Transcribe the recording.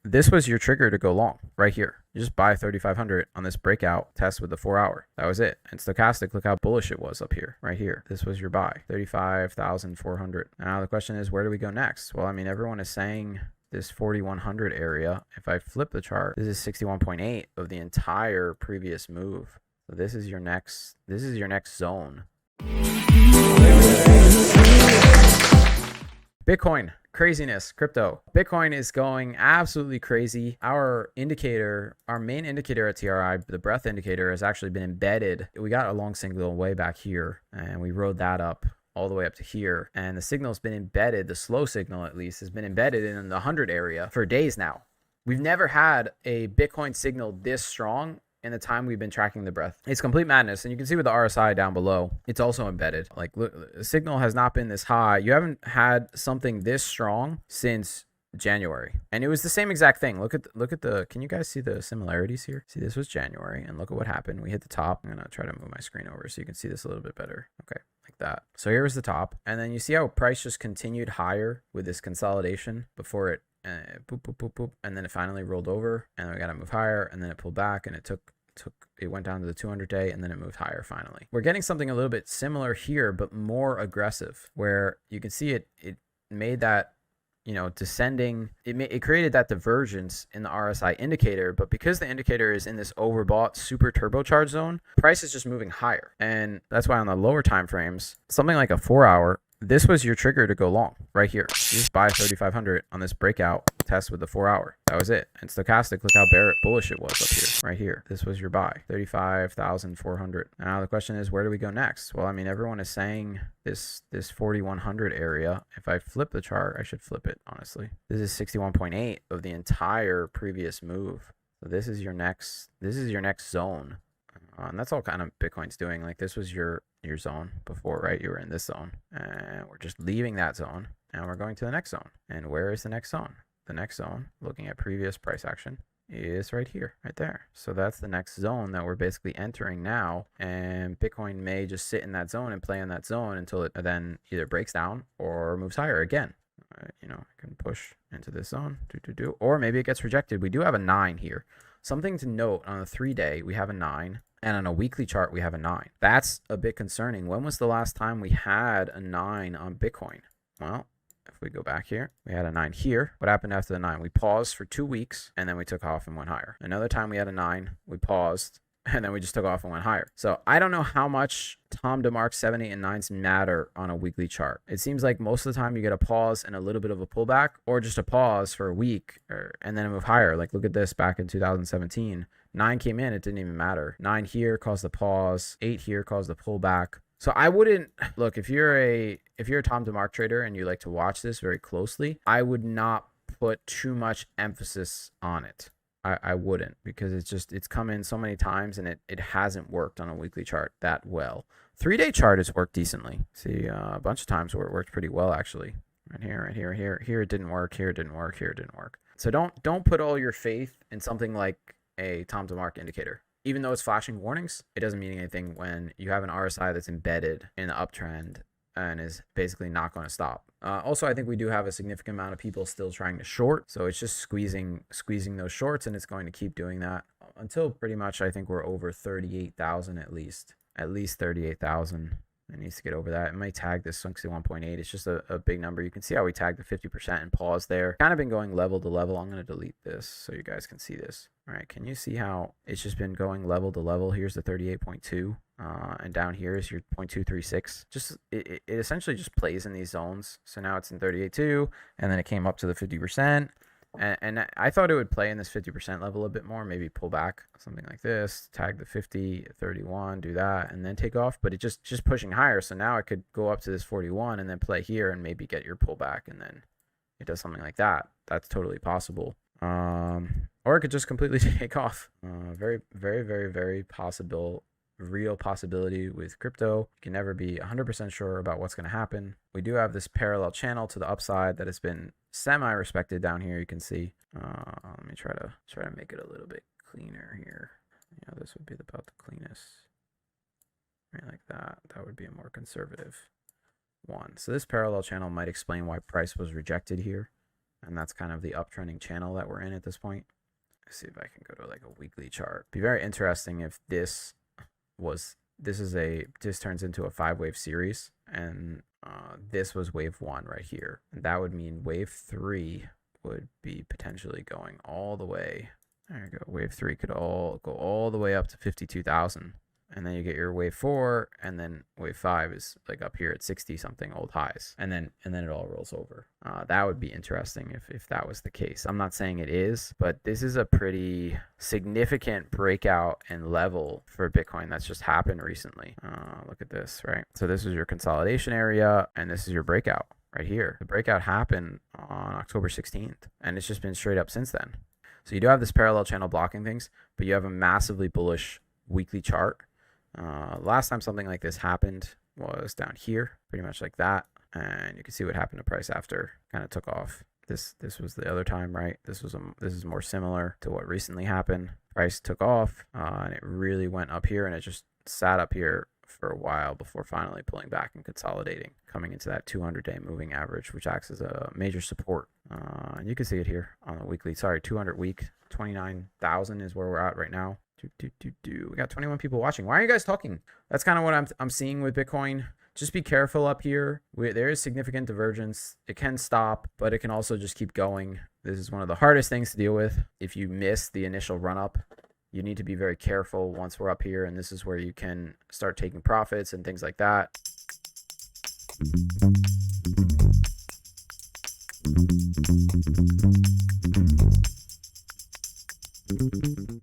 this was your trigger to go long right here. You just buy 3,500 on this breakout test with the 4 hour. That was it. And stochastic, look how bullish it was up here, right here. This was your buy, 35,400. Now the question is, where do we go next? Well, I mean, everyone is saying this 4,100 area. If I flip the chart, this is 61.8 of the entire previous move. So this is your next zone. Bitcoin, craziness, crypto. Bitcoin is going absolutely crazy. Our indicator, our main indicator at TRI, the breadth indicator, has actually been embedded. We got a long signal way back here, and we rode that up all the way up to here. And the signal's been embedded, the slow signal at least, has been embedded in the 100 area for days now. We've never had a Bitcoin signal this strong in the time we've been tracking the breadth. It's complete madness. And you can see with the RSI down below, it's also embedded. Like, look, the signal has not been this high. You haven't had something this strong since January. And it was the same exact thing. Look at the, can you guys see the similarities here? See, this was January, and look at what happened. We hit the top. I'm gonna try to move my screen over so you can see this a little bit better. Okay, like that. So here was the top. And then you see how price just continued higher with this consolidation before it boop, boop, boop, boop, and then it finally rolled over, and then we got to move higher, and then it pulled back, and it went down to the 200 day, and then it moved higher finally. We're getting something a little bit similar here, but more aggressive, where you can see it made that, you know, descending, it created that divergence in the RSI indicator, but because the indicator is in this overbought super turbocharged zone, price is just moving higher. And that's why on the lower time frames, something like a 4 hour, this was your trigger to go long right here. You just buy 3,500 on this breakout test with the 4 hour. That was it. And stochastic, look how bullish it was up here, right here. This was your buy, 35,400. Now the question is, where do we go next? Well, I mean, everyone is saying this 4,100 area. If I flip the chart, I should flip it, honestly. This is 61.8 of the entire previous move. So this is your next zone. And that's all kind of Bitcoin's doing. Like, this was your zone before, right? You were in this zone, and we're just leaving that zone, and we're going to the next zone. And where is the next zone? The next zone, looking at previous price action, is right here, right there. So that's the next zone that we're basically entering now, and Bitcoin may just sit in that zone and play in that zone until it then either breaks down or moves higher again. You know, I can push into this zone, or maybe it gets rejected. We do have a 9 here. Something to note, on a 3-day, we have a 9. And on a weekly chart, we have a 9. That's a bit concerning. When was the last time we had a 9 on Bitcoin? Well, if we go back here, we had a 9 here. What happened after the 9? We paused for 2 weeks, and then we took off and went higher. Another time we had a 9, we paused, and then we just took off and went higher. So I don't know how much Tom DeMark's 7, 8, and 9s matter on a weekly chart. It seems like most of the time you get a pause and a little bit of a pullback, or just a pause for a week, and then move higher. Like, look at this back in 2017. 9 came in, it didn't even matter. 9 here caused the pause. 8 here caused the pullback. So I wouldn't look, if you're a Tom DeMark trader and you like to watch this very closely, I would not put too much emphasis on it. I wouldn't, because it's come in so many times, and it hasn't worked on a weekly chart that well. 3-day chart has worked decently. See, a bunch of times where it worked pretty well, actually. Right here, right here, here. Here it didn't work. Here it didn't work. Here it didn't work. So don't put all your faith in something like a Tom DeMark indicator. Even though it's flashing warnings, it doesn't mean anything when you have an RSI that's embedded in the uptrend and is basically not going to stop. Also, I think we do have a significant amount of people still trying to short, so it's just squeezing those shorts, and it's going to keep doing that until pretty much, I think, we're over 38,000 at least 38,000. It needs to get over that. It might tag this 61.8. It's just a big number. You can see how we tagged the 50% and pause there. Kind of been going level to level. I'm going to delete this so you guys can see this. All right, can you see how it's just been going level to level? Here's the 38.2, and down here is your 0.236. Just it essentially just plays in these zones. So now it's in 38.2, and then it came up to the 50%. And I thought it would play in this 50% level a bit more, maybe pull back something like this, tag the 50, 31, do that, and then take off. But it just pushing higher. So now it could go up to this 41 and then play here and maybe get your pullback, and then it does something like that. That's totally possible. Or it could just completely take off. Very, very, very, very possible. Real possibility with crypto. You can never be 100% sure about what's going to happen. We do have this parallel channel to the upside that has been semi-respected down here. You can see. Let me try to make it a little bit cleaner here. Yeah, this would be about the cleanest. Right, like that. That would be a more conservative one. So this parallel channel might explain why price was rejected here. And that's kind of the uptrending channel that we're in at this point. Let's see if I can go to like a weekly chart. Be very interesting if this turns into a 5-wave series, and this was wave 1 right here. And that would mean wave 3 would be potentially going all the way. There you go. Wave 3 could go all the way up to 52,000. And then you get your wave 4, and then wave 5 is like up here at 60 something old highs, and then it all rolls over. That would be interesting if that was the case. I'm not saying it is, but this is a pretty significant breakout and level for Bitcoin that's just happened recently. Look at this, right? So this is your consolidation area, and this is your breakout right here. The breakout happened on October 16th, and it's just been straight up since then. So you do have this parallel channel blocking things, but you have a massively bullish weekly chart. Last time something like this happened was down here, pretty much like that, and you can see what happened to price after kind of took off. This was the other time, right? This is more similar to what recently happened. Price took off, and it really went up here, and it just sat up here for a while before finally pulling back and consolidating, coming into that 200-day moving average, which acts as a major support. And you can see it here on the weekly. 200 week, 29,000 is where we're at right now. We got 21 people watching. Why are you guys talking? That's kind of what I'm seeing with Bitcoin. Just be careful up here. There is significant divergence. It can stop, but it can also just keep going. This is one of the hardest things to deal with. If you miss the initial run up, you need to be very careful once we're up here, and this is where you can start taking profits and things like that.